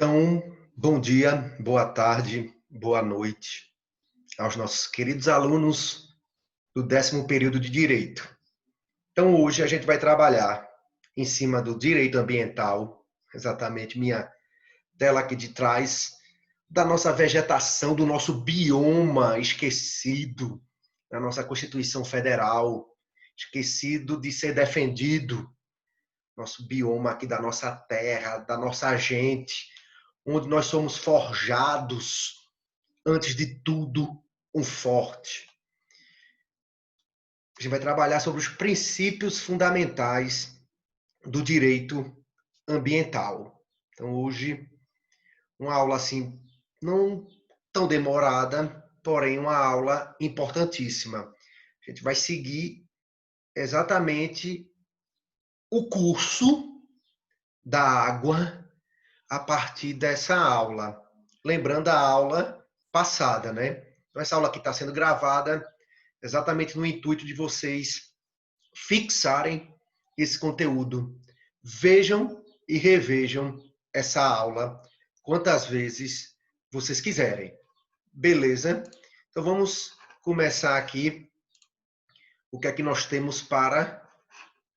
Então, bom dia, boa tarde, boa noite aos nossos queridos alunos do 10º período de Direito. Então, hoje a gente vai trabalhar em cima do direito ambiental, exatamente minha tela aqui de trás, da nossa vegetação, do nosso bioma esquecido na nossa Constituição Federal, esquecido de ser defendido, nosso bioma aqui da nossa terra, da nossa gente, onde nós somos forjados, antes de tudo, um forte. A gente vai trabalhar sobre os princípios fundamentais do direito ambiental. Então, hoje, uma aula assim, não tão demorada, porém uma aula importantíssima. A gente vai seguir exatamente o curso da água a partir dessa aula. Lembrando a aula passada, né? Então, essa aula aqui está sendo gravada exatamente no intuito de vocês fixarem esse conteúdo. Vejam e revejam essa aula quantas vezes vocês quiserem. Beleza? Então, vamos começar aqui o que é que nós temos para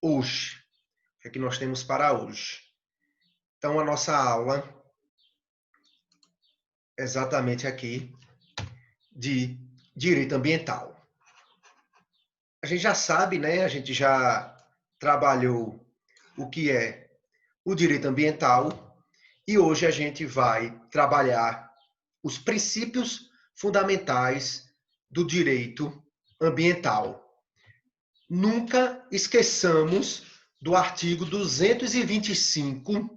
hoje. O que é que nós temos para hoje? Então, a nossa aula exatamente aqui de direito ambiental. A gente já sabe, né? A gente já trabalhou o que é o direito ambiental e hoje a gente vai trabalhar os princípios fundamentais do direito ambiental. Nunca esqueçamos do artigo 225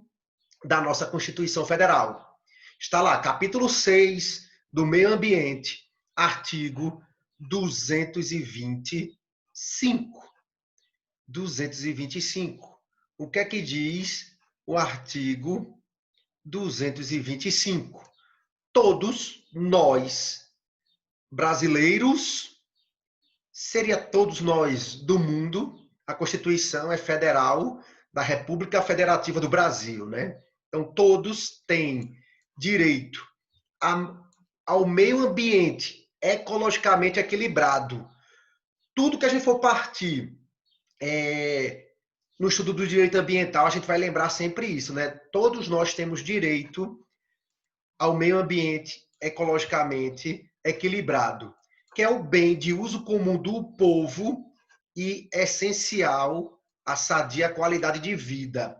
da nossa Constituição Federal. Está lá, capítulo 6 do Meio Ambiente, artigo 225. 225. O que é que diz o artigo 225? Todos nós, brasileiros, seria todos nós do mundo, a Constituição é federal da República Federativa do Brasil, né? Então, todos têm direito ao meio ambiente ecologicamente equilibrado. Tudo que a gente for partir no estudo do direito ambiental, a gente vai lembrar sempre isso, né? Todos nós temos direito ao meio ambiente ecologicamente equilibrado, que é o bem de uso comum do povo e essencial à sadia qualidade de vida,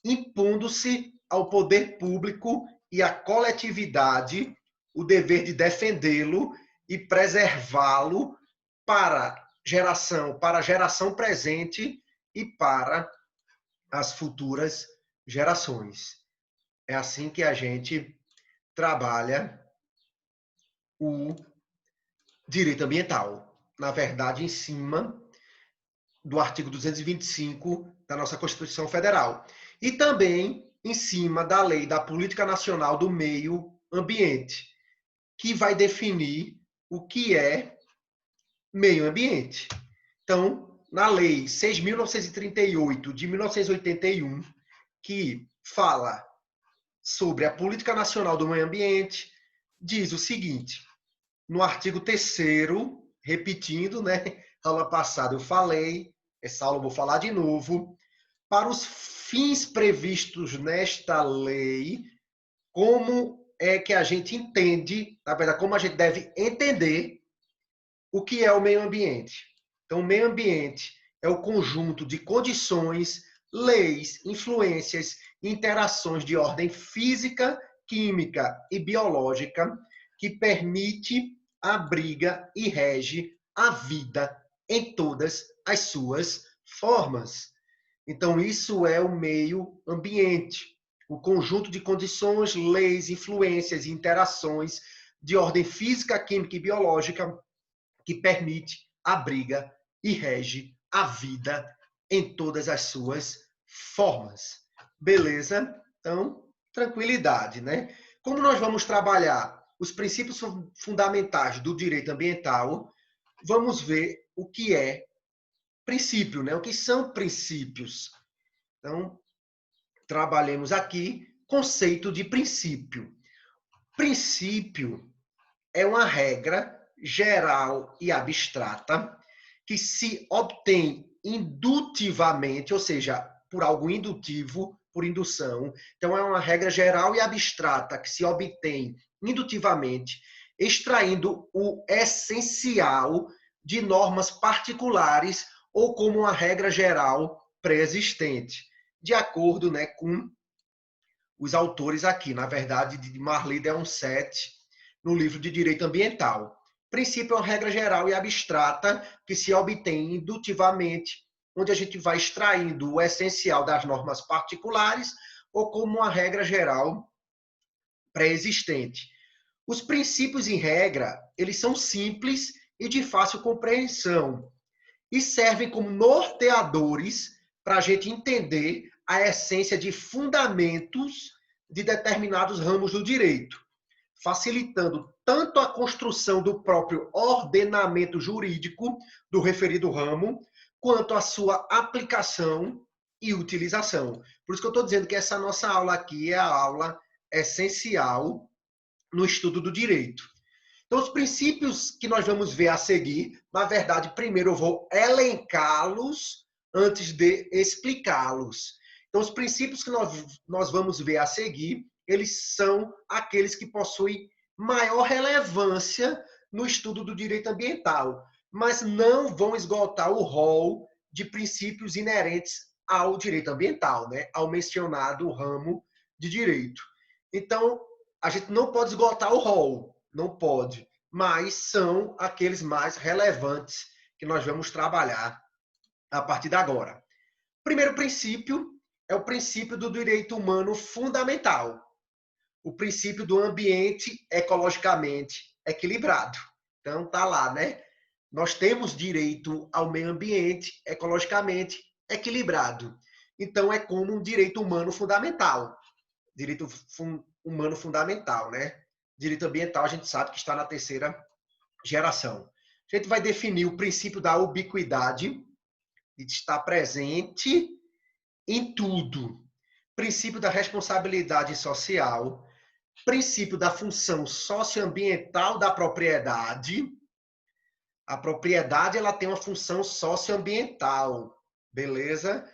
impondo-se ao poder público e à coletividade o dever de defendê-lo e preservá-lo para a geração presente e para as futuras gerações. É assim que a gente trabalha o direito ambiental. Na verdade, em cima do artigo 225 da nossa Constituição Federal. E também em cima da Lei da Política Nacional do Meio Ambiente, que vai definir o que é meio ambiente. Então, na Lei 6.938 de 1981, que fala sobre a Política Nacional do Meio Ambiente, diz o seguinte, no artigo 3º, repetindo, né? Aula passada eu falei, essa aula eu vou falar de novo, para os fins previstos nesta lei, como é que a gente entende, na verdade, como a gente deve entender o que é o meio ambiente. Então, o meio ambiente é o conjunto de condições, leis, influências e interações de ordem física, química e biológica que permite, abriga e rege a vida em todas as suas formas. Então, isso é o meio ambiente, o conjunto de condições, leis, influências e interações de ordem física, química e biológica que permite, abriga e rege a vida em todas as suas formas. Beleza? Então, tranquilidade, né? Como nós vamos trabalhar os princípios fundamentais do direito ambiental, vamos ver o que é princípio, né? O que são princípios. Então, trabalhemos aqui conceito de princípio. Princípio é uma regra geral e abstrata que se obtém indutivamente, ou seja, por algo indutivo, por indução. Então, é uma regra geral e abstrata que se obtém indutivamente, extraindo o essencial de normas particulares ou como uma regra geral pré-existente, de acordo, né, com os autores aqui, na verdade, de Marli Deoncetti, no livro de Direito Ambiental. Princípio é uma regra geral e abstrata que se obtém indutivamente, onde a gente vai extraindo o essencial das normas particulares ou como uma regra geral pré-existente. Os princípios em regra, eles são simples e de fácil compreensão e servem como norteadores para a gente entender a essência de fundamentos de determinados ramos do direito, facilitando tanto a construção do próprio ordenamento jurídico do referido ramo, quanto a sua aplicação e utilização. Por isso que eu estou dizendo que essa nossa aula aqui é a aula essencial no estudo do direito. Então, os princípios que nós vamos ver a seguir, na verdade, primeiro eu vou elencá-los antes de explicá-los. Então, os princípios que nós vamos ver a seguir, eles são aqueles que possuem maior relevância no estudo do direito ambiental, mas não vão esgotar o rol de princípios inerentes ao direito ambiental, né? Ao mencionado ramo de direito. Então, a gente não pode esgotar o rol, não pode, mas são aqueles mais relevantes que nós vamos trabalhar a partir de agora. O primeiro princípio é o princípio do direito humano fundamental, o princípio do ambiente ecologicamente equilibrado. Então, tá lá, né? Nós temos direito ao meio ambiente ecologicamente equilibrado. Então, é como um direito humano fundamental. Direito humano fundamental, né? Direito ambiental, a gente sabe que está na terceira geração. A gente vai definir o princípio da ubiquidade, de estar presente em tudo. Princípio da responsabilidade social, princípio da função socioambiental da propriedade. A propriedade, ela tem uma função socioambiental, beleza?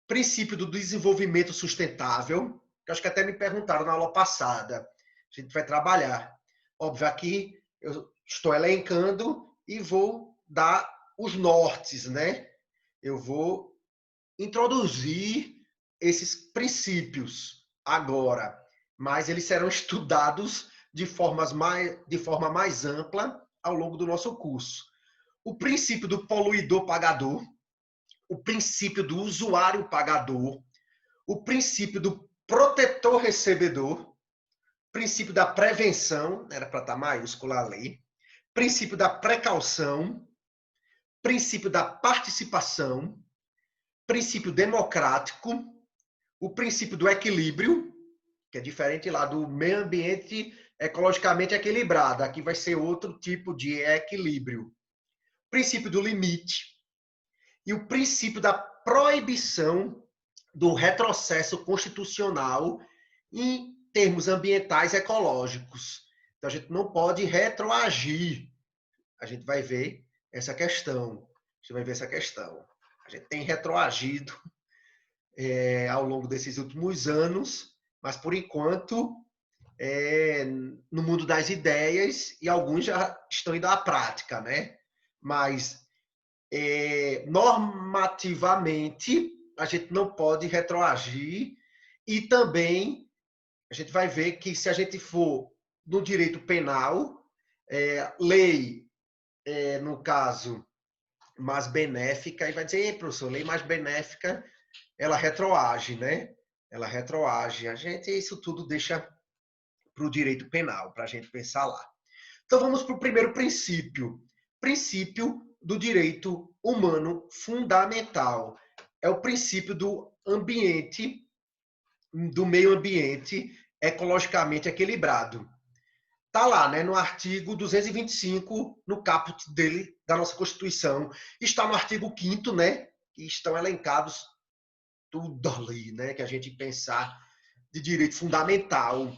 Princípio do desenvolvimento sustentável, que acho que até me perguntaram na aula passada. A gente vai trabalhar. Óbvio, aqui eu estou elencando e vou dar os nortes, né? Eu vou introduzir esses princípios agora, mas eles serão estudados de forma mais ampla ao longo do nosso curso. O princípio do poluidor-pagador, o princípio do usuário-pagador, o princípio do protetor-recebedor, princípio da prevenção, era para estar maiúscula a lei, princípio da precaução, princípio da participação, princípio democrático, o princípio do equilíbrio, que é diferente lá do meio ambiente ecologicamente equilibrado. Aqui vai ser outro tipo de equilíbrio. Princípio do limite e o princípio da proibição do retrocesso constitucional em termos ambientais e ecológicos. Então, a gente não pode retroagir. A gente vai ver essa questão. A gente tem retroagido ao longo desses últimos anos, mas, por enquanto, no mundo das ideias, e alguns já estão indo à prática, né? Mas, normativamente, a gente não pode retroagir e também a gente vai ver que se a gente for no direito penal, lei, no caso, mais benéfica, e vai dizer, professor, lei mais benéfica, ela retroage, né? Ela retroage. A gente, isso tudo deixa para o direito penal, para a gente pensar lá. Então, vamos para o primeiro princípio. Princípio do direito humano fundamental. É o princípio do ambiente, do meio ambiente ecologicamente equilibrado. Está lá, né, no artigo 225, no caput dele, da nossa Constituição. Está no artigo 5º, né, que estão elencados tudo ali, né, que a gente pensar de direito fundamental,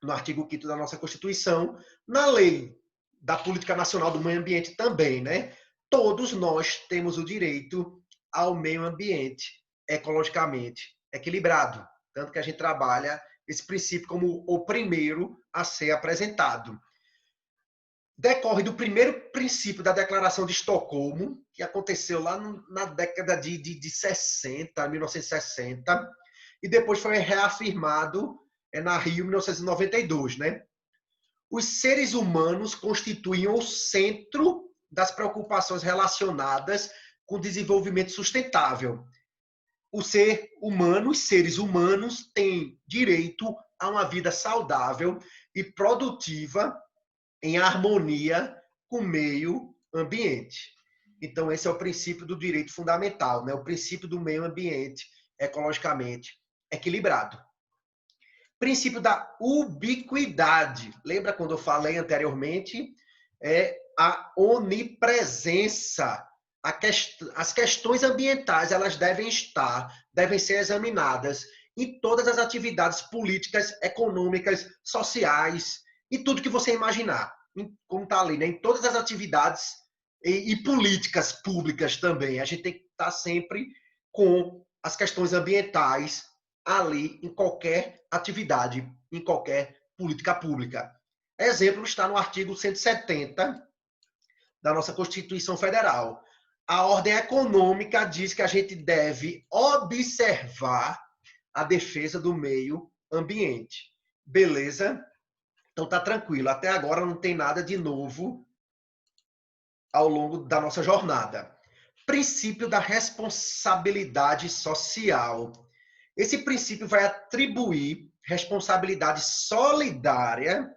no artigo 5º da nossa Constituição, na lei da Política Nacional do Meio Ambiente também, né? Todos nós temos o direito ao meio ambiente ecologicamente equilibrado. Tanto que a gente trabalha esse princípio como o primeiro a ser apresentado. Decorre do primeiro princípio da Declaração de Estocolmo, que aconteceu lá na década de 60, 1960, e depois foi reafirmado na Rio 1992, né? Os seres humanos constituem o centro das preocupações relacionadas com o desenvolvimento sustentável. O ser humano, os seres humanos têm direito a uma vida saudável e produtiva em harmonia com o meio ambiente. Então, esse é o princípio do direito fundamental, né? O princípio do meio ambiente ecologicamente equilibrado. Princípio da ubiquidade. Lembra quando eu falei anteriormente? É a onipresença. As questões ambientais, elas devem ser examinadas em todas as atividades políticas, econômicas, sociais e tudo que você imaginar. Como está ali, né? Em todas as atividades e políticas públicas também. A gente tem que estar sempre com as questões ambientais ali em qualquer atividade, em qualquer política pública. Exemplo está no artigo 170 da nossa Constituição Federal. A ordem econômica diz que a gente deve observar a defesa do meio ambiente. Beleza? Então tá tranquilo. Até agora não tem nada de novo ao longo da nossa jornada. Princípio da responsabilidade social. Esse princípio vai atribuir responsabilidade solidária,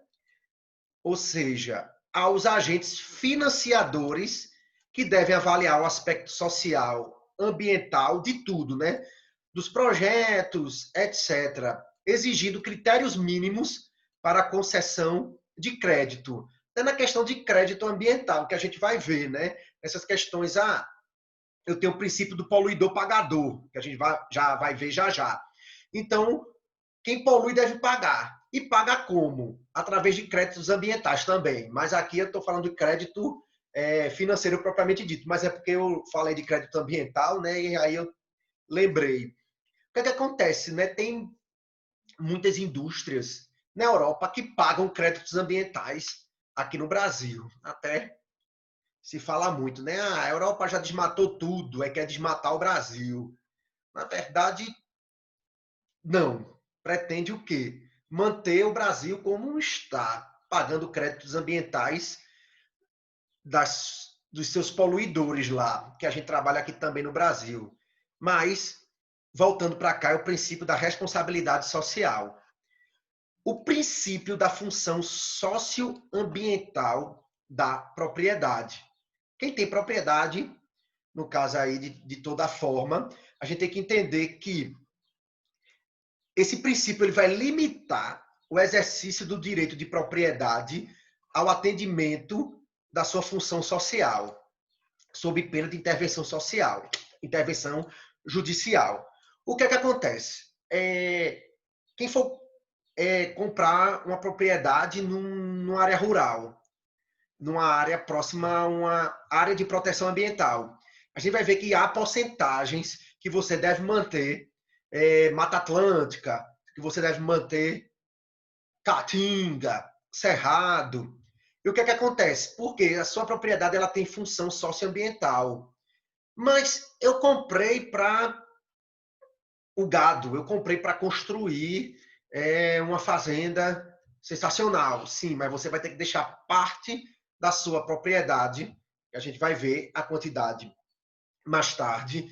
ou seja, aos agentes financiadores que devem avaliar o aspecto social, ambiental, de tudo, né? Dos projetos, etc., exigindo critérios mínimos para a concessão de crédito. Até na questão de crédito ambiental, que a gente vai ver, né? Essas questões, eu tenho o princípio do poluidor-pagador, que a gente já vai ver já. Então, quem polui deve pagar. E paga como? Através de créditos ambientais também. Mas aqui eu estou falando de crédito financeiro propriamente dito. Mas é porque eu falei de crédito ambiental, né? E aí eu lembrei. O que é que acontece, né? Tem muitas indústrias na Europa que pagam créditos ambientais aqui no Brasil. Até se fala muito, né? A Europa já desmatou tudo, quer desmatar o Brasil. Na verdade, não. Pretende o quê? Manter o Brasil como está, pagando créditos ambientais dos seus poluidores lá, que a gente trabalha aqui também no Brasil. Mas, voltando para cá, é o princípio da responsabilidade social. O princípio da função socioambiental da propriedade. Quem tem propriedade, no caso aí de toda forma, a gente tem que entender que esse princípio ele vai limitar o exercício do direito de propriedade ao atendimento da sua função social, sob pena de intervenção social, intervenção judicial. O que é que acontece? Quem for comprar uma propriedade numa área rural, numa área próxima a uma área de proteção ambiental, a gente vai ver que há porcentagens que você deve manter Mata Atlântica, que você deve manter Caatinga, Cerrado. E o que é que acontece? Porque a sua propriedade ela tem função socioambiental. Mas eu comprei para o gado, eu comprei para construir uma fazenda sensacional. Sim, mas você vai ter que deixar parte da sua propriedade, que a gente vai ver a quantidade mais tarde,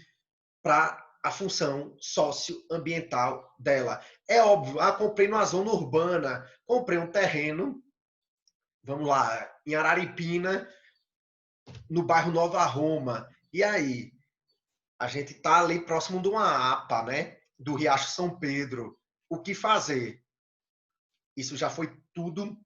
para a função socioambiental dela. É óbvio, comprei numa zona urbana, comprei um terreno, vamos lá, em Araripina, no bairro Nova Roma. E aí? A gente está ali próximo de uma APA, né? Do Riacho São Pedro. O que fazer? Isso já foi tudo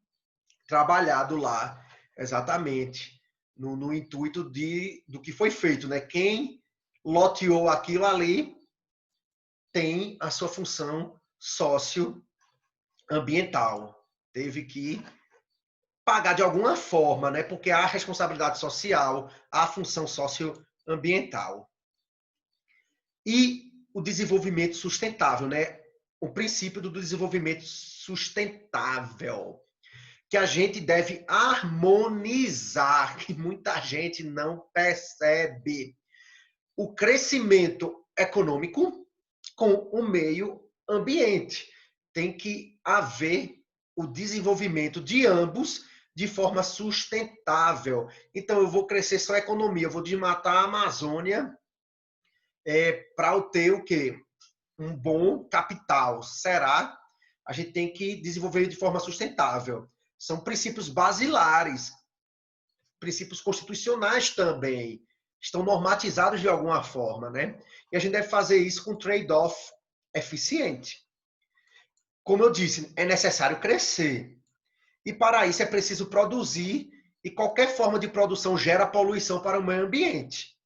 trabalhado lá, exatamente, no intuito do que foi feito, né? Quem loteou aquilo ali tem a sua função socioambiental. Teve que pagar de alguma forma, né? Porque há responsabilidade social, há função socioambiental. E o desenvolvimento sustentável, né? O princípio do desenvolvimento sustentável, que a gente deve harmonizar, que muita gente não percebe. O crescimento econômico com o meio ambiente. Tem que haver o desenvolvimento de ambos de forma sustentável. Então, eu vou crescer só a economia, eu vou desmatar a Amazônia para ter o quê? Um bom capital. Será? A gente tem que desenvolver de forma sustentável. São princípios basilares, princípios constitucionais também. Estão normatizados de alguma forma, né? E a gente deve fazer isso com trade-off eficiente. Como eu disse, é necessário crescer. E para isso é preciso produzir, e qualquer forma de produção gera poluição para o meio ambiente.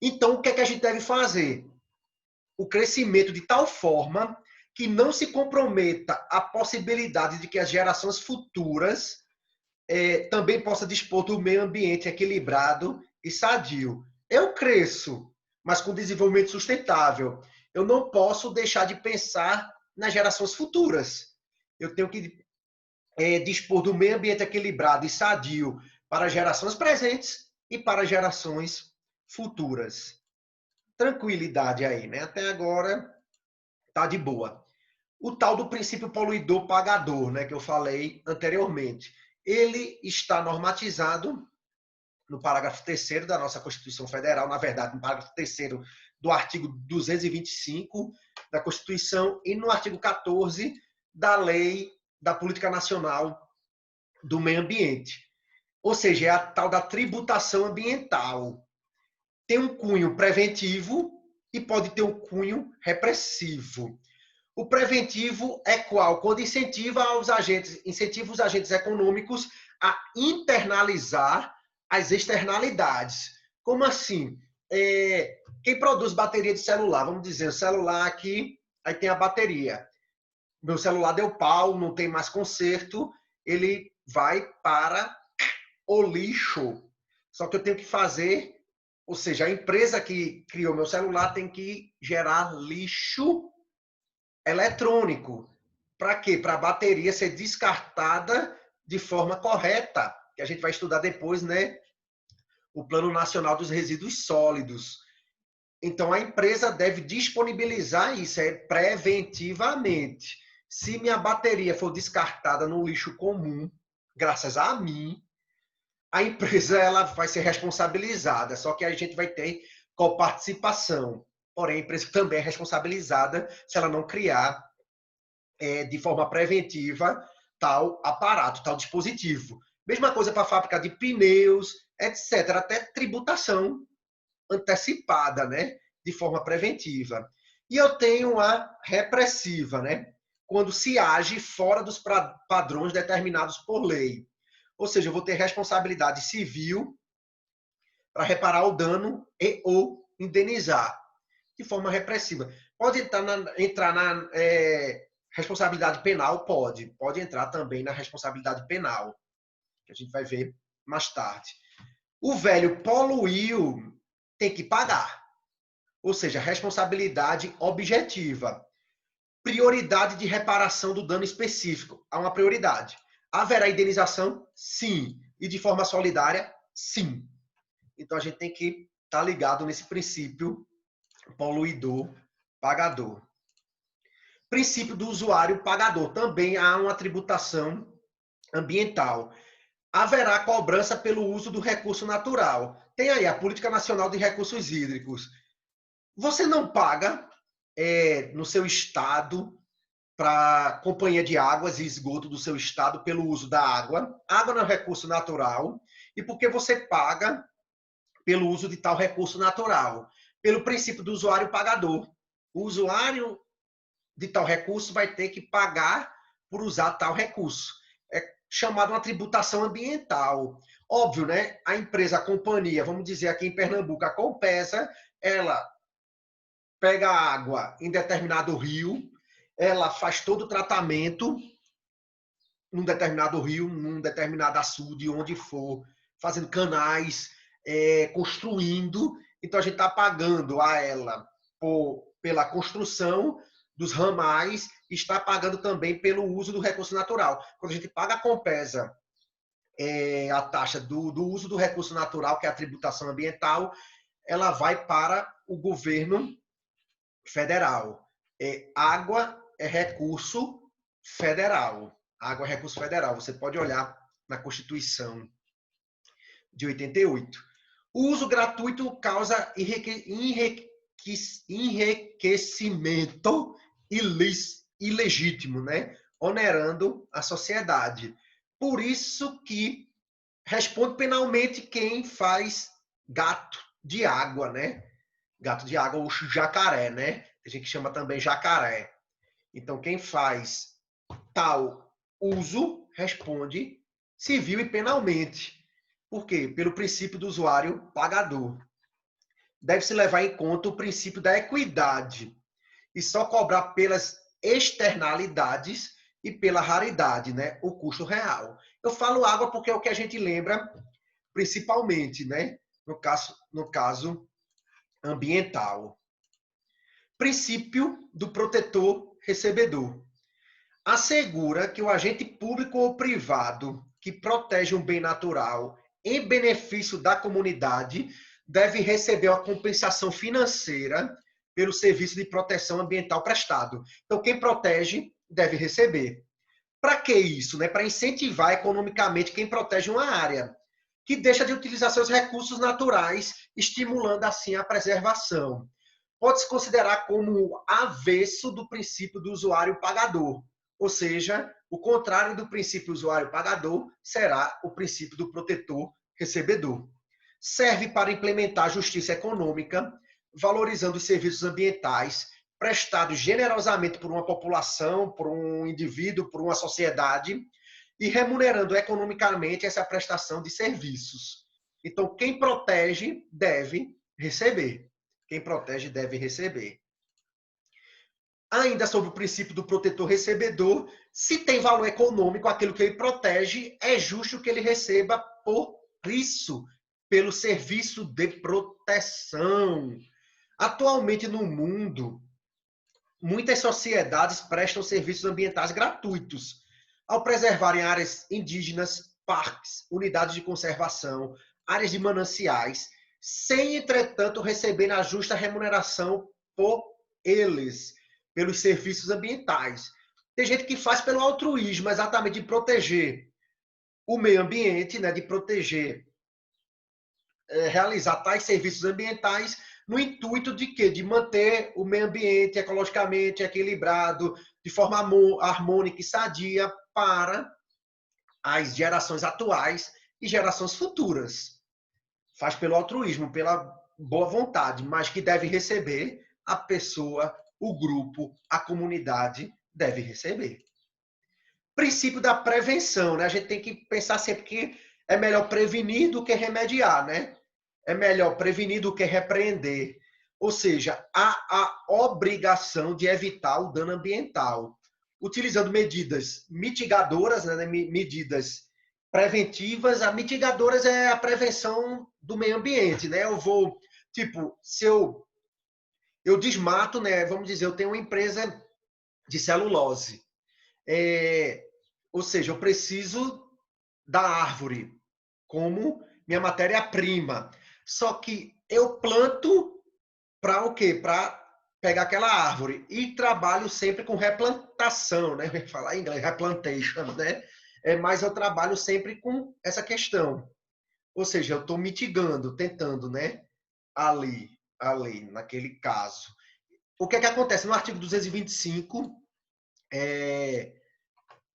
Então, o que é que a gente deve fazer? O crescimento de tal forma que não se comprometa a possibilidade de que as gerações futuras também possam dispor do meio ambiente equilibrado e sadio. Eu cresço, mas com desenvolvimento sustentável. Eu não posso deixar de pensar nas gerações futuras. Eu tenho que dispor do meio ambiente equilibrado e sadio para gerações presentes e para gerações futuras. Tranquilidade aí, né? Até agora tá de boa. O tal do princípio poluidor-pagador, né, que eu falei anteriormente, ele está normatizado no parágrafo 3º da nossa Constituição Federal, na verdade, no parágrafo 3º do artigo 225 da Constituição e no artigo 14 da Lei da Política Nacional do Meio Ambiente. Ou seja, é a tal da tributação ambiental. Tem um cunho preventivo e pode ter um cunho repressivo. O preventivo é qual? Quando incentiva os agentes econômicos a internalizar as externalidades. Como assim? Quem produz bateria de celular, vamos dizer, o celular aqui, aí tem a bateria. Meu celular deu pau, não tem mais conserto, ele vai para o lixo. Só que eu tenho que fazer, ou seja, a empresa que criou meu celular tem que gerar lixo eletrônico. Para quê? Para a bateria ser descartada de forma correta, que a gente vai estudar depois, né? O Plano Nacional dos Resíduos Sólidos. Então, a empresa deve disponibilizar isso preventivamente. Se minha bateria for descartada no lixo comum, graças a mim, a empresa ela vai ser responsabilizada, só que a gente vai ter coparticipação. Porém, a empresa também é responsabilizada se ela não criar de forma preventiva tal aparato, tal dispositivo. Mesma coisa para a fábrica de pneus, etc. Até tributação antecipada, né? De forma preventiva. E eu tenho a repressiva, né? Quando se age fora dos padrões determinados por lei. Ou seja, eu vou ter responsabilidade civil para reparar o dano e ou indenizar de forma repressiva. Pode entrar na responsabilidade penal? Pode. Pode entrar também na responsabilidade penal, que a gente vai ver mais tarde. O velho poluiu, tem que pagar. Ou seja, responsabilidade objetiva. Prioridade de reparação do dano específico. Há uma prioridade. Haverá indenização? Sim. E de forma solidária? Sim. Então a gente tem que estar ligado nesse princípio poluidor, pagador. Princípio do usuário pagador. Também há uma tributação ambiental. Haverá cobrança pelo uso do recurso natural. Tem aí a Política Nacional de Recursos Hídricos. Você não paga no seu estado para a Companhia de Águas e Esgoto do seu estado pelo uso da água. Água não é recurso natural. E por que você paga pelo uso de tal recurso natural? Pelo princípio do usuário pagador. O usuário de tal recurso vai ter que pagar por usar tal recurso. É chamado uma tributação ambiental. Óbvio, né? A empresa, a companhia, vamos dizer aqui em Pernambuco, a Compesa, ela pega água em determinado rio, ela faz todo o tratamento num determinado rio, num determinado açude, onde for, fazendo canais, construindo. Então, a gente está pagando a ela pela construção dos ramais e está pagando também pelo uso do recurso natural. Quando a gente paga a Compesa a taxa do uso do recurso natural, que é a tributação ambiental, ela vai para o governo federal. Água é recurso federal. Água é recurso federal. Você pode olhar na Constituição de 88. O uso gratuito causa enriquecimento ilegítimo, né? Onerando a sociedade. Por isso que responde penalmente quem faz gato de água, né? Gato de água ou jacaré, né? Tem gente que chama também jacaré. Então, quem faz tal uso responde civil e penalmente. Por quê? Pelo princípio do usuário pagador. Deve-se levar em conta o princípio da equidade e só cobrar pelas externalidades e pela raridade, né? O custo real. Eu falo água porque é o que a gente lembra principalmente, né? No caso ambiental. Princípio do protetor recebedor. Assegura que o agente público ou privado que protege um bem natural em benefício da comunidade deve receber uma compensação financeira pelo serviço de proteção ambiental prestado. Então, quem protege deve receber. Para que isso? Né? Para incentivar economicamente quem protege uma área, que deixa de utilizar seus recursos naturais, estimulando assim a preservação. Pode-se considerar como avesso do princípio do usuário pagador, ou seja, o contrário do princípio usuário pagador será o princípio do protetor recebedor. Serve para implementar a justiça econômica, valorizando os serviços ambientais prestados generosamente por uma população, por um indivíduo, por uma sociedade, e remunerando economicamente essa prestação de serviços. Então, quem protege deve receber. Quem protege deve receber. Ainda sobre o princípio do protetor recebedor, se tem valor econômico aquilo que ele protege, é justo que ele receba por isso, pelo serviço de proteção. Atualmente no mundo, muitas sociedades prestam serviços ambientais gratuitos, ao preservarem áreas indígenas, parques, unidades de conservação, áreas de mananciais, sem, entretanto, receber a justa remuneração por eles, pelos serviços ambientais. Tem gente que faz pelo altruísmo, exatamente de proteger o meio ambiente, né, de proteger, realizar tais serviços ambientais no intuito de quê? De manter o meio ambiente ecologicamente equilibrado, de forma harmônica e sadia para as gerações atuais e gerações futuras. Faz pelo altruísmo, pela boa vontade, mas que deve receber a pessoa, o grupo, a comunidade deve receber. Princípio da prevenção, né? A gente tem que pensar sempre que é melhor prevenir do que remediar, né? É melhor prevenir do que repreender. Ou seja, há a obrigação de evitar o dano ambiental, utilizando medidas mitigadoras, né? Medidas preventivas. A mitigadoras é a prevenção do meio ambiente, né? Eu vou, tipo, se eu desmato, né? Vamos dizer, eu tenho uma empresa de celulose. Ou seja, eu preciso da árvore como minha matéria-prima. Só que eu planto para o quê? Para pegar aquela árvore. E trabalho sempre com replantação, né? Vou falar em inglês, replantation, né? Mas eu trabalho sempre com essa questão. Ou seja, eu estou mitigando, tentando, né? Ali, naquele caso. O que é que acontece? No artigo 225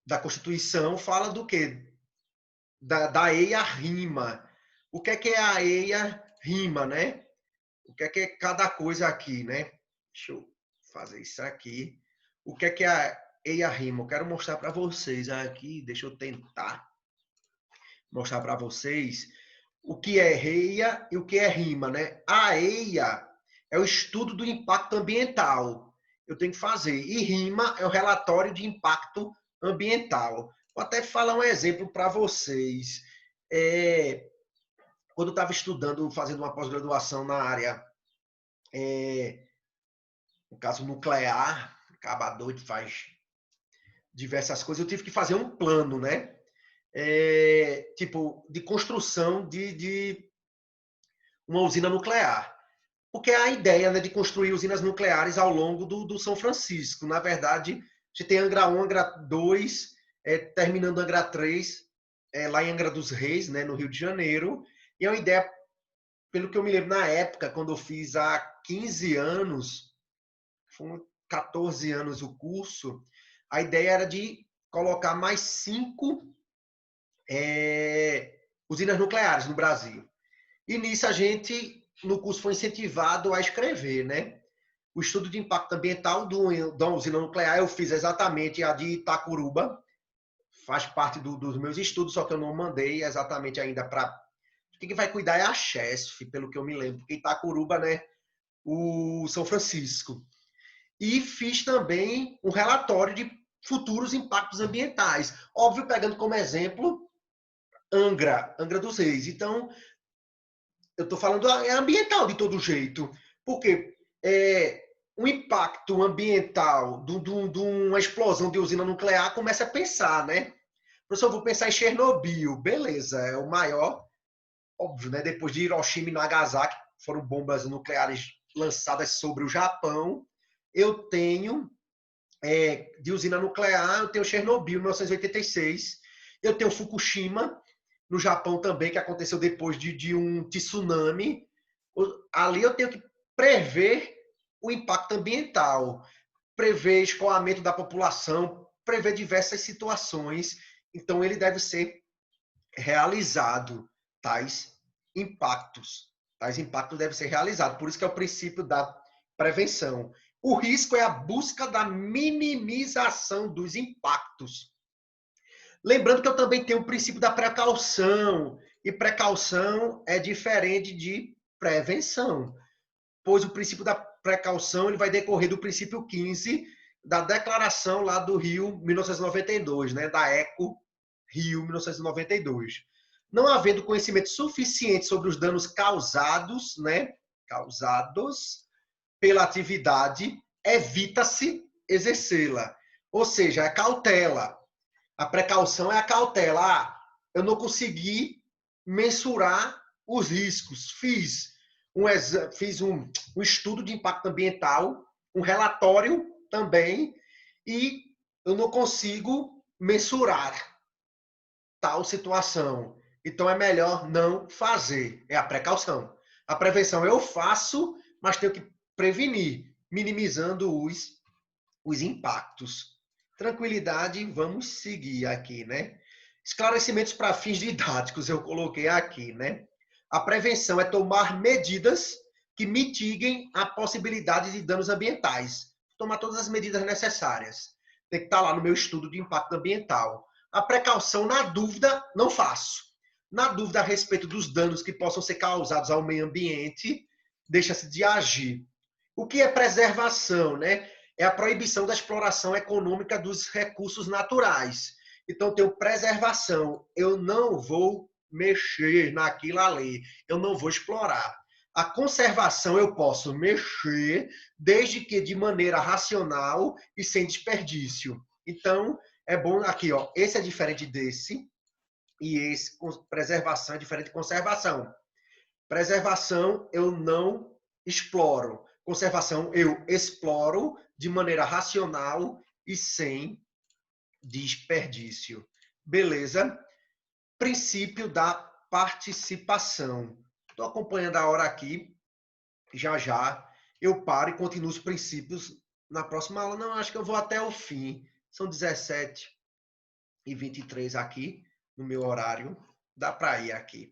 da Constituição, fala do quê? Da EIA-RIMA. O que é a EIA-RIMA, né? O que é cada coisa aqui, né? Deixa eu fazer isso aqui. O que é a EIA-RIMA? Eu quero mostrar para vocês aqui, deixa eu tentar mostrar para vocês o que é EIA e o que é RIMA, né? A EIA é o estudo do impacto ambiental. eu tenho que fazer. E RIMA é o relatório de impacto ambiental. Vou até falar um exemplo para vocês. Quando eu estava estudando, fazendo uma pós-graduação na área, no caso nuclear, acaba doido, faz diversas coisas, eu tive que fazer um plano, né? Tipo, de construção de uma usina nuclear. Porque a ideia, né, de construir usinas nucleares ao longo do São Francisco. Na verdade, a gente tem Angra 1, Angra 2, terminando Angra 3, lá em Angra dos Reis, né, no Rio de Janeiro. E é uma ideia, pelo que eu me lembro na época, quando eu fiz há 15 anos, foram 14 anos o curso, a ideia era de colocar mais 5 usinas nucleares no Brasil. E nisso a gente, no curso, foi incentivado a escrever, né? O estudo de impacto ambiental da usina nuclear, eu fiz exatamente a de Itacuruba, faz parte dos meus estudos, só que eu não mandei exatamente ainda para... Quem vai cuidar é a CHESF, pelo que eu me lembro, porque Itacuruba, né, o São Francisco. E fiz também um relatório de futuros impactos ambientais. Óbvio, pegando como exemplo Angra dos Reis. Então, eu estou falando ambiental de todo jeito. Porque o impacto ambiental de uma explosão de usina nuclear começa a pensar, né? Professor, eu vou pensar em Chernobyl. Beleza, é o maior, óbvio, né? Depois de Hiroshima e Nagasaki, foram bombas nucleares lançadas sobre o Japão. Eu tenho, de usina nuclear, eu tenho Chernobyl, 1986. Eu tenho Fukushima, no Japão também, que aconteceu depois de um tsunami. Ali eu tenho que prever o impacto ambiental, prever escoamento da população, prever diversas situações. Então, ele deve ser realizado, tais impactos. Tais impactos devem ser realizados. Por isso que é o princípio da prevenção. O risco é a busca da minimização dos impactos. Lembrando que eu também tenho o princípio da precaução. E precaução é diferente de prevenção, pois o princípio da precaução ele vai decorrer do princípio 15 da declaração lá do Rio 1992, né, da ECO Rio 1992. Não havendo conhecimento suficiente sobre os danos causados, né, causados pela atividade, evita-se exercê-la. Ou seja, é cautela. A precaução é a cautela. Eu não consegui mensurar os riscos. Fiz um estudo de impacto ambiental, um relatório também, e eu não consigo mensurar tal situação. Então é melhor não fazer. É a precaução. A prevenção eu faço, mas tenho que prevenir, minimizando os impactos. Tranquilidade, vamos seguir aqui, né? Esclarecimentos para fins didáticos eu coloquei aqui, né? A prevenção é tomar medidas que mitiguem a possibilidade de danos ambientais. Tomar todas as medidas necessárias. Tem que estar lá no meu estudo de impacto ambiental. A precaução, na dúvida, não faço. Na dúvida a respeito dos danos que possam ser causados ao meio ambiente, deixa-se de agir. O que é preservação, né? É a proibição da exploração econômica dos recursos naturais. Então, tem preservação. Eu não vou mexer naquilo ali. Eu não vou explorar. A conservação eu posso mexer, desde que de maneira racional e sem desperdício. Então, é bom aqui, ó. Esse é diferente desse. E esse, preservação, é diferente de conservação. Preservação, eu não exploro. Conservação, eu exploro de maneira racional e sem desperdício. Beleza? Princípio da participação. Estou acompanhando a hora aqui. Já já eu paro e continuo os princípios na próxima aula. Não, acho que eu vou até o fim. São 17h23 aqui no meu horário. Dá para ir aqui.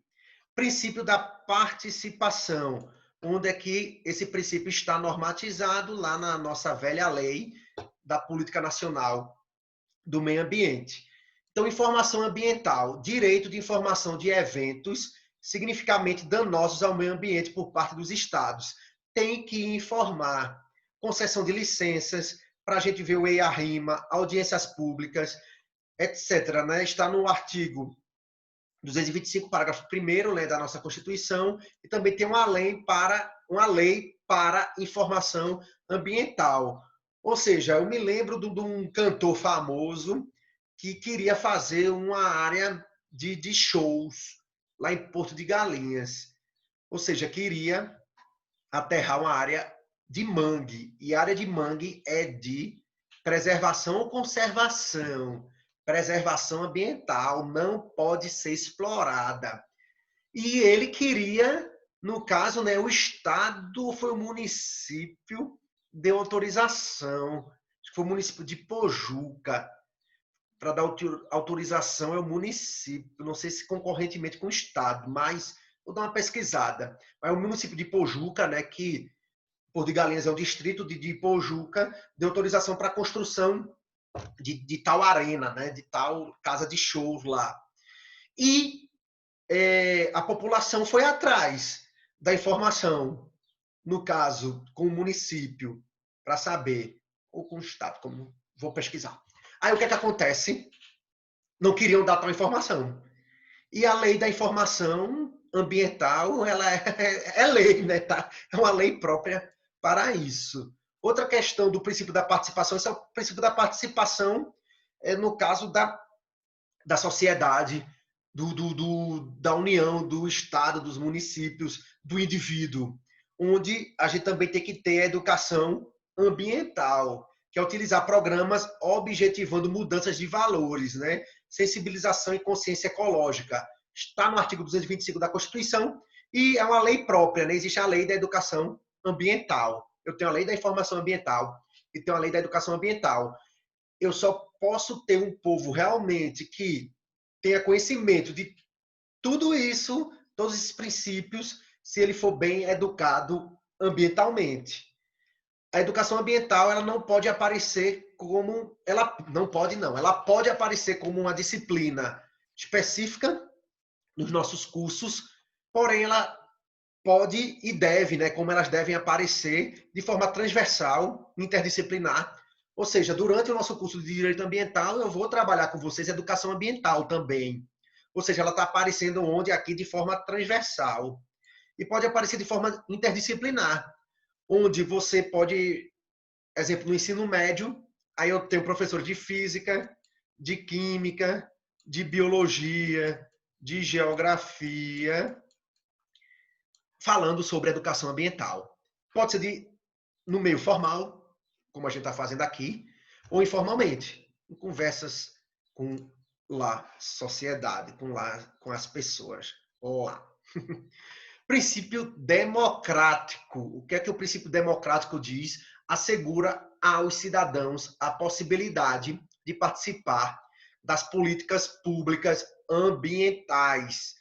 Princípio da participação. Onde é que esse princípio está normatizado? Lá na nossa velha lei da Política Nacional do Meio Ambiente. Então, informação ambiental, direito de informação de eventos significativamente danosos ao meio ambiente por parte dos estados. Tem que informar. concessão de licenças, para a gente ver o EIA-RIMA, audiências públicas, etc. Né? Está no artigo 225, parágrafo 1º, né, da nossa Constituição, e também tem uma lei para informação ambiental. Ou seja, eu me lembro de um cantor famoso que queria fazer uma área de shows lá em Porto de Galinhas. Ou seja, queria aterrar uma área de mangue. E a área de mangue é de preservação ou conservação. Preservação ambiental, não pode ser explorada. E ele queria, no caso, né, o Estado, foi o município, deu autorização. Acho que foi o município de Pojuca. Para dar autorização é o município, não sei se concorrentemente com o Estado, mas vou dar uma pesquisada. Mas o município de Pojuca, né, que Porto de Galinhas é um distrito de Pojuca, deu autorização para a construção de tal arena, né, de tal casa de shows lá. E a população foi atrás da informação, no caso, com o município, para saber, ou com o Estado, como vou pesquisar. Aí o que é que acontece? Não queriam dar tal informação. E a lei da informação ambiental, ela é lei, né? Tá? É uma lei própria para isso. Outra questão do princípio da participação, esse é o princípio da participação, no caso da sociedade, da união, do Estado, dos municípios, do indivíduo, onde a gente também tem que ter a educação ambiental, que é utilizar programas objetivando mudanças de valores, né? Sensibilização e consciência ecológica. Está no artigo 225 da Constituição e é uma lei própria, né? Existe a lei da educação ambiental. Eu tenho a lei da informação ambiental e tenho a lei da educação ambiental. Eu só posso ter um povo realmente que tenha conhecimento de tudo isso, todos esses princípios, se ele for bem educado ambientalmente. A educação ambiental, ela não pode aparecer como, ela não pode não, ela pode aparecer como uma disciplina específica nos nossos cursos, porém ela pode e deve, né, como elas devem aparecer de forma transversal, interdisciplinar. Ou seja, durante o nosso curso de Direito Ambiental, eu vou trabalhar com vocês educação ambiental também. Ou seja, ela está aparecendo onde? Aqui de forma transversal. E pode aparecer de forma interdisciplinar, onde você pode, exemplo, no ensino médio, aí eu tenho professores de física, de química, de biologia, de geografia, falando sobre educação ambiental. Pode ser no meio formal, como a gente está fazendo aqui, ou informalmente, em conversas com a sociedade, com as pessoas. Olá. Princípio democrático. O que é que o princípio democrático diz? Assegura aos cidadãos a possibilidade de participar das políticas públicas ambientais.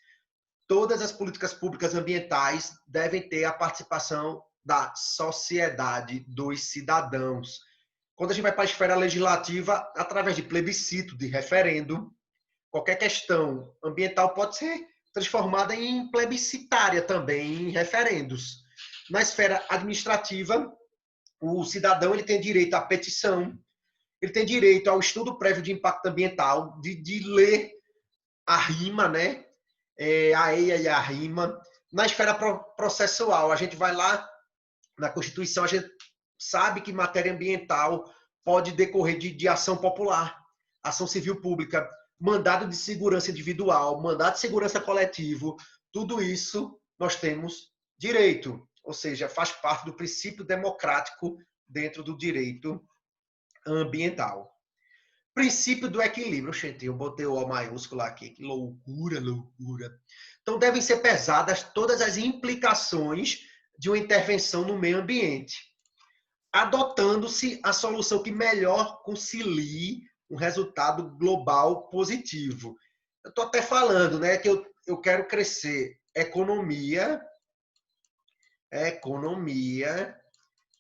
Todas as políticas públicas ambientais devem ter a participação da sociedade, dos cidadãos. Quando a gente vai para a esfera legislativa, através de plebiscito, de referendo, qualquer questão ambiental pode ser transformada em plebiscitária também, em referendos. Na esfera administrativa, o cidadão ele tem direito à petição, ele tem direito ao estudo prévio de impacto ambiental, de ler a RIMA, né? A EIA e a RIMA. Na esfera processual, a gente vai lá na Constituição, a gente sabe que matéria ambiental pode decorrer de ação popular, ação civil pública, mandado de segurança individual, mandado de segurança coletivo, tudo isso nós temos direito, ou seja, faz parte do princípio democrático dentro do direito ambiental. Princípio do equilíbrio. Gente, eu botei o O maiúsculo aqui. Que loucura, loucura. Então, devem ser pesadas todas as implicações de uma intervenção no meio ambiente, adotando-se a solução que melhor concilie um resultado global positivo. Eu estou até falando, né, que eu quero crescer economia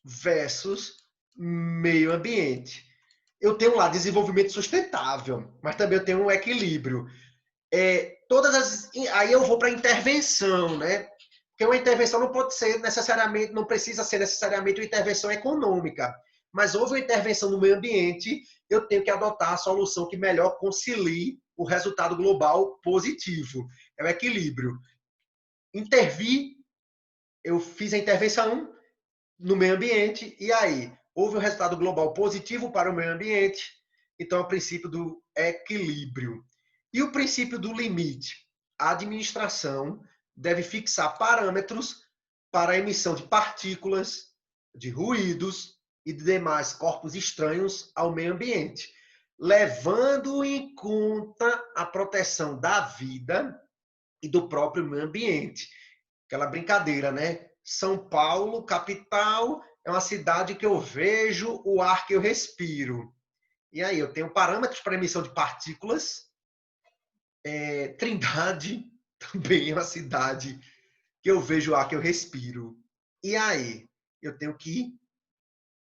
versus meio ambiente. Eu tenho lá desenvolvimento sustentável, mas também eu tenho um equilíbrio. Aí eu vou para a intervenção, né? Porque uma intervenção não pode ser necessariamente, não precisa ser necessariamente uma intervenção econômica. Mas houve uma intervenção no meio ambiente, eu tenho que adotar a solução que melhor concilie o resultado global positivo. É o equilíbrio. Intervir, eu fiz a intervenção no meio ambiente, e aí houve um resultado global positivo para o meio ambiente, então é o princípio do equilíbrio. E o princípio do limite? A administração deve fixar parâmetros para a emissão de partículas, de ruídos e de demais corpos estranhos ao meio ambiente, levando em conta a proteção da vida e do próprio meio ambiente. Aquela brincadeira, né? São Paulo, capital, é uma cidade que eu vejo o ar que eu respiro. E aí, eu tenho parâmetros para emissão de partículas. Trindade também é uma cidade que eu vejo o ar que eu respiro. E aí, eu tenho que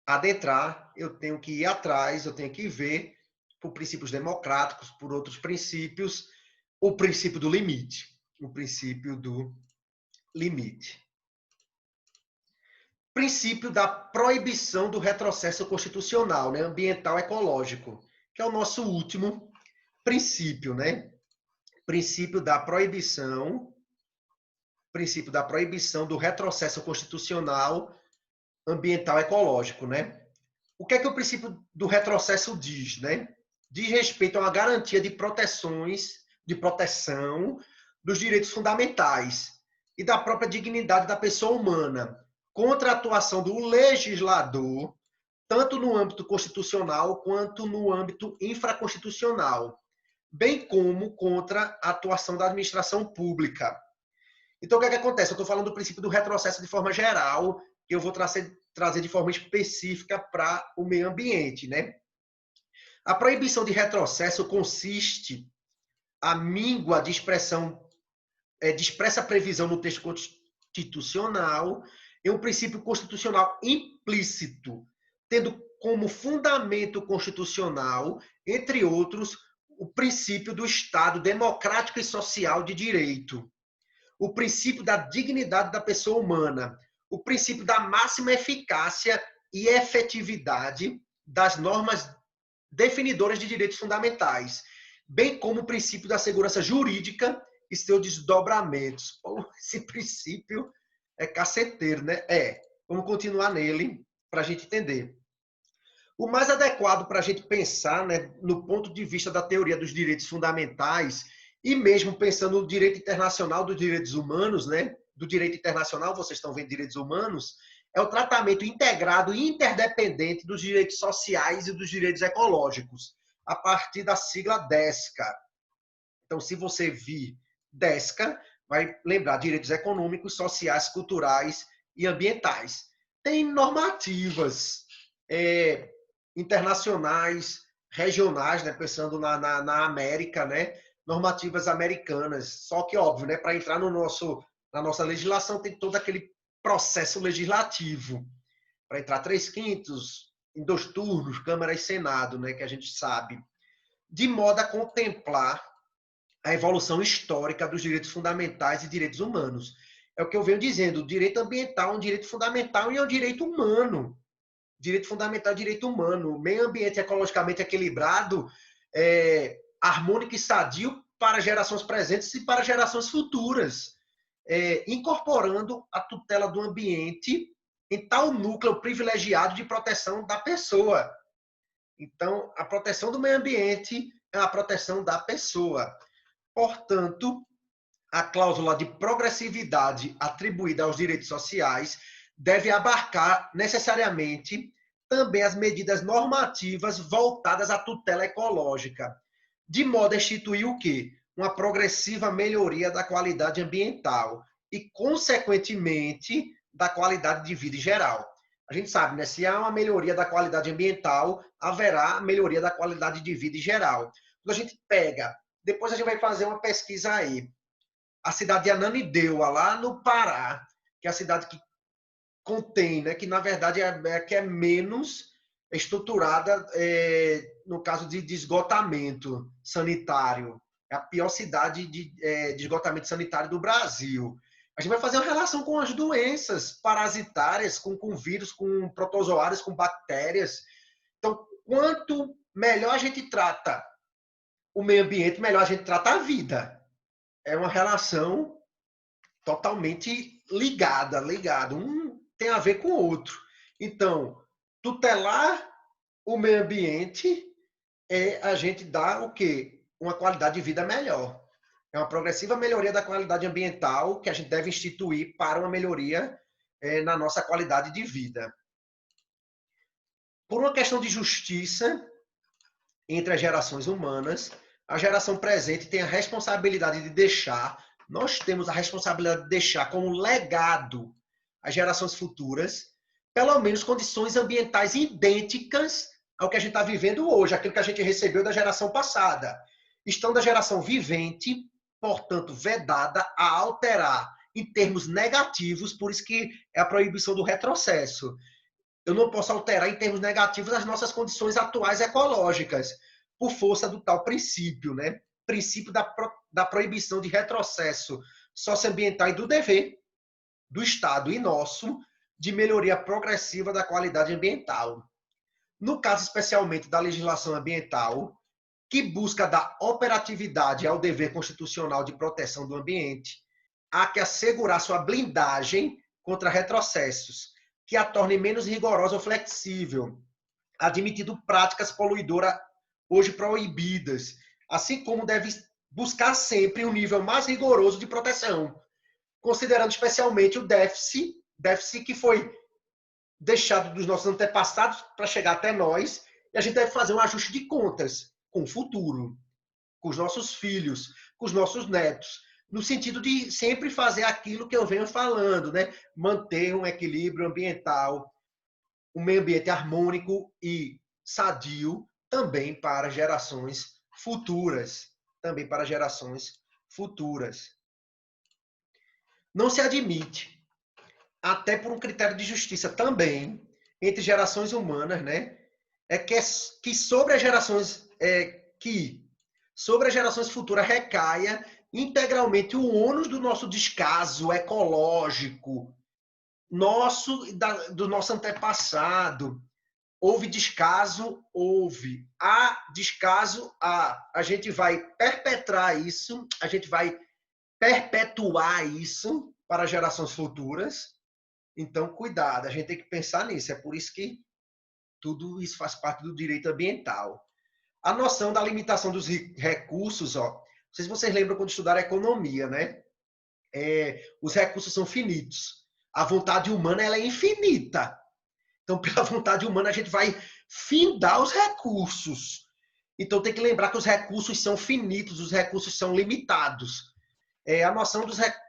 adentrar, eu tenho que ir atrás, eu tenho que ver por princípios democráticos, por outros princípios, o princípio do limite. O princípio do limite. Princípio da proibição do retrocesso constitucional, né, ambiental ecológico, que é o nosso último princípio, né? Princípio da proibição do retrocesso constitucional ambiental ecológico, né? O que é que o princípio do retrocesso diz, né? Diz respeito a uma garantia de proteção dos direitos fundamentais e da própria dignidade da pessoa humana, contra a atuação do legislador, tanto no âmbito constitucional quanto no âmbito infraconstitucional, bem como contra a atuação da administração pública. Então, o que é que acontece? Eu estou falando do princípio do retrocesso de forma geral, que eu vou trazer de forma específica para o meio ambiente, né? A proibição de retrocesso consiste a míngua de expressa previsão no texto constitucional em um princípio constitucional implícito, tendo como fundamento constitucional, entre outros, o princípio do Estado democrático e social de direito, o princípio da dignidade da pessoa humana, o princípio da máxima eficácia e efetividade das normas definidoras de direitos fundamentais, bem como o princípio da segurança jurídica e seus desdobramentos. Esse princípio é caceteiro, né? Vamos continuar nele para a gente entender. O mais adequado para a gente pensar, né, no ponto de vista da teoria dos direitos fundamentais, e mesmo pensando no direito internacional dos direitos humanos, né, do direito internacional, vocês estão vendo direitos humanos, é o tratamento integrado e interdependente dos direitos sociais e dos direitos ecológicos, a partir da sigla DESCA. Então, se você vir DESCA, vai lembrar direitos econômicos, sociais, culturais e ambientais. Tem normativas internacionais, regionais, né, pensando na América, né, normativas americanas. Só que, óbvio, né, para entrar na nossa legislação tem todo aquele processo legislativo. Para entrar 3/5 em 2 turnos, Câmara e Senado, né, que a gente sabe. De modo a contemplar a evolução histórica dos direitos fundamentais e direitos humanos. É o que eu venho dizendo, o direito ambiental é um direito fundamental e é um direito humano. Direito fundamental é direito humano. Meio ambiente ecologicamente equilibrado, harmônico e sadio para gerações presentes e para gerações futuras, incorporando a tutela do ambiente em tal núcleo privilegiado de proteção da pessoa. Então, a proteção do meio ambiente é a proteção da pessoa. Portanto, a cláusula de progressividade atribuída aos direitos sociais deve abarcar necessariamente também as medidas normativas voltadas à tutela ecológica, de modo a instituir o quê? Uma progressiva melhoria da qualidade ambiental e, consequentemente, da qualidade de vida em geral. A gente sabe, né? Se há uma melhoria da qualidade ambiental, haverá melhoria da qualidade de vida em geral. Quando a gente pega, depois a gente vai fazer uma pesquisa aí, a cidade de Ananindeua, lá no Pará, que é a cidade que contém, né, que na verdade que é menos estruturada no caso de esgotamento sanitário. É a pior cidade de esgotamento sanitário do Brasil. A gente vai fazer uma relação com as doenças parasitárias, com vírus, com protozoários, com bactérias. Então, quanto melhor a gente trata o meio ambiente, melhor a gente trata a vida. É uma relação totalmente ligada. Um tem a ver com o outro. Então, tutelar o meio ambiente é a gente dar o quê? Uma qualidade de vida melhor. É uma progressiva melhoria da qualidade ambiental que a gente deve instituir para uma melhoria na nossa qualidade de vida. Por uma questão de justiça entre as gerações humanas, a geração presente tem a responsabilidade de deixar, nós temos a responsabilidade de deixar como legado às gerações futuras, pelo menos condições ambientais idênticas ao que a gente está vivendo hoje, aquilo que a gente recebeu da geração passada. Estão da geração vivente, portanto, vedada a alterar em termos negativos, por isso que é a proibição do retrocesso. Eu não posso alterar em termos negativos as nossas condições atuais ecológicas, por força do tal princípio, né? Princípio da proibição de retrocesso socioambiental e do dever do Estado e nosso de melhoria progressiva da qualidade ambiental. No caso especialmente da legislação ambiental, que busca dar operatividade ao dever constitucional de proteção do ambiente, há que assegurar sua blindagem contra retrocessos, que a torne menos rigorosa ou flexível, admitindo práticas poluidoras hoje proibidas, assim como deve buscar sempre um nível mais rigoroso de proteção, considerando especialmente o déficit que foi deixado dos nossos antepassados para chegar até nós, e a gente deve fazer um ajuste de contas com o futuro, com os nossos filhos, com os nossos netos, no sentido de sempre fazer aquilo que eu venho falando, né? Manter um equilíbrio ambiental, um meio ambiente harmônico e sadio também para gerações futuras, também para gerações futuras. Não se admite, até por um critério de justiça também, entre gerações humanas, né? Que sobre as gerações futuras recaia integralmente o ônus do nosso descaso ecológico, do nosso antepassado. Houve descaso? Houve. Há descaso? Há. A gente vai perpetrar isso, a gente vai perpetuar isso para gerações futuras. Então, cuidado, a gente tem que pensar nisso. É por isso que tudo isso faz parte do direito ambiental. A noção da limitação dos recursos, ó, não sei se vocês lembram quando estudaram economia, né? Os recursos são finitos. A vontade humana ela é infinita. Então, pela vontade humana, a gente vai findar os recursos. Então, tem que lembrar que os recursos são finitos, os recursos são limitados. A noção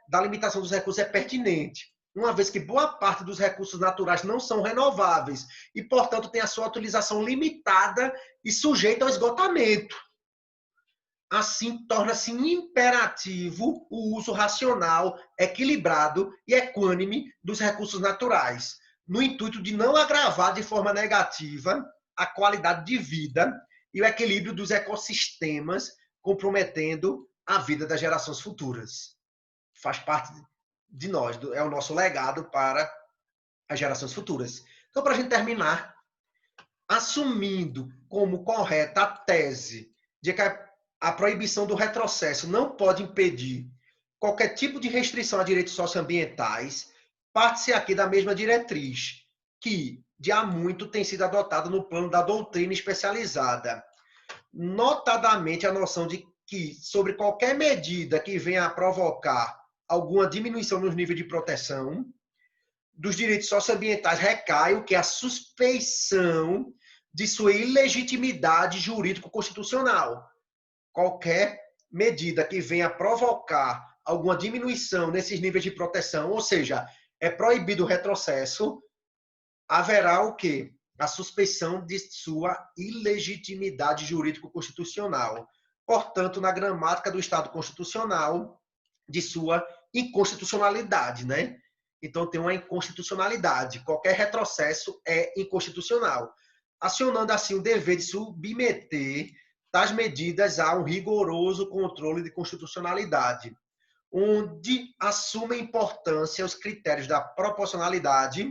da limitação dos recursos é pertinente, uma vez que boa parte dos recursos naturais não são renováveis e, portanto, tem a sua utilização limitada e sujeita ao esgotamento. Assim, torna-se imperativo o uso racional, equilibrado e equânime dos recursos naturais, no intuito de não agravar de forma negativa a qualidade de vida e o equilíbrio dos ecossistemas, comprometendo a vida das gerações futuras. Faz parte de nós, é o nosso legado para as gerações futuras. Então, para a gente terminar, assumindo como correta a tese de que a proibição do retrocesso não pode impedir qualquer tipo de restrição a direitos socioambientais, parte-se aqui da mesma diretriz, que de há muito tem sido adotada no plano da doutrina especializada, notadamente a noção de que, sobre qualquer medida que venha a provocar alguma diminuição nos níveis de proteção dos direitos socioambientais, recai o que é a suspeição de sua ilegitimidade jurídico-constitucional. Qualquer medida que venha a provocar alguma diminuição nesses níveis de proteção, ou seja, é proibido o retrocesso, haverá o quê? A suspeição de sua ilegitimidade jurídico-constitucional. Portanto, na gramática do Estado Constitucional, de sua inconstitucionalidade, né? Então, tem uma inconstitucionalidade. Qualquer retrocesso é inconstitucional, acionando assim o dever de submeter tais medidas a um rigoroso controle de constitucionalidade. onde assume importância os critérios da proporcionalidade,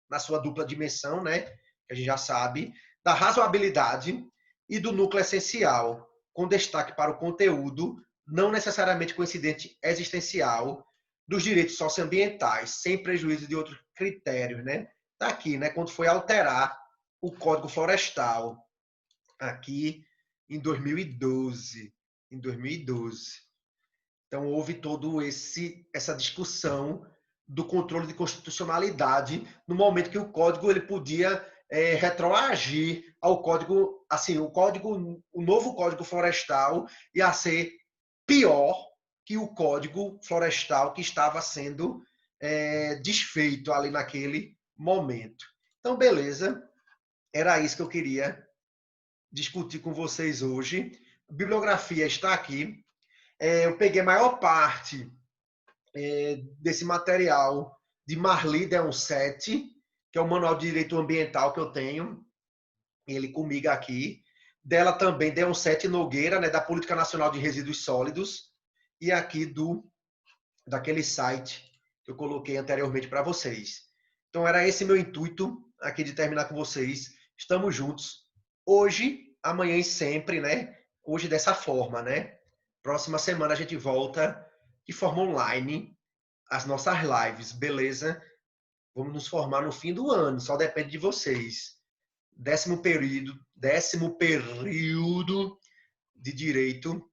na sua dupla dimensão, né, que a gente já sabe, da razoabilidade e do núcleo essencial, com destaque para o conteúdo não necessariamente coincidente existencial dos direitos socioambientais, sem prejuízo de outros critérios, né? Tá aqui, né, quando foi alterar o Código Florestal, aqui em 2012, Então houve todo essa discussão do controle de constitucionalidade no momento que o código ele podia retroagir ao código, assim, o novo Código Florestal ia ser pior que o Código Florestal que estava sendo desfeito ali naquele momento. Então, beleza, era isso que eu queria discutir com vocês hoje. A bibliografia está aqui. Eu peguei a maior parte desse material de Marli Deoncetti, que é o Manual de Direito Ambiental que eu tenho, ele comigo aqui. Dela também, Deoncetti Nogueira, né, da Política Nacional de Resíduos Sólidos, e aqui daquele site que eu coloquei anteriormente para vocês. Então, era esse meu intuito aqui de terminar com vocês. Estamos juntos. Hoje, amanhã e sempre, né? Hoje dessa forma, né? Próxima semana a gente volta de forma online as nossas lives, beleza? Vamos nos formar no fim do ano, só depende de vocês. Décimo período de direito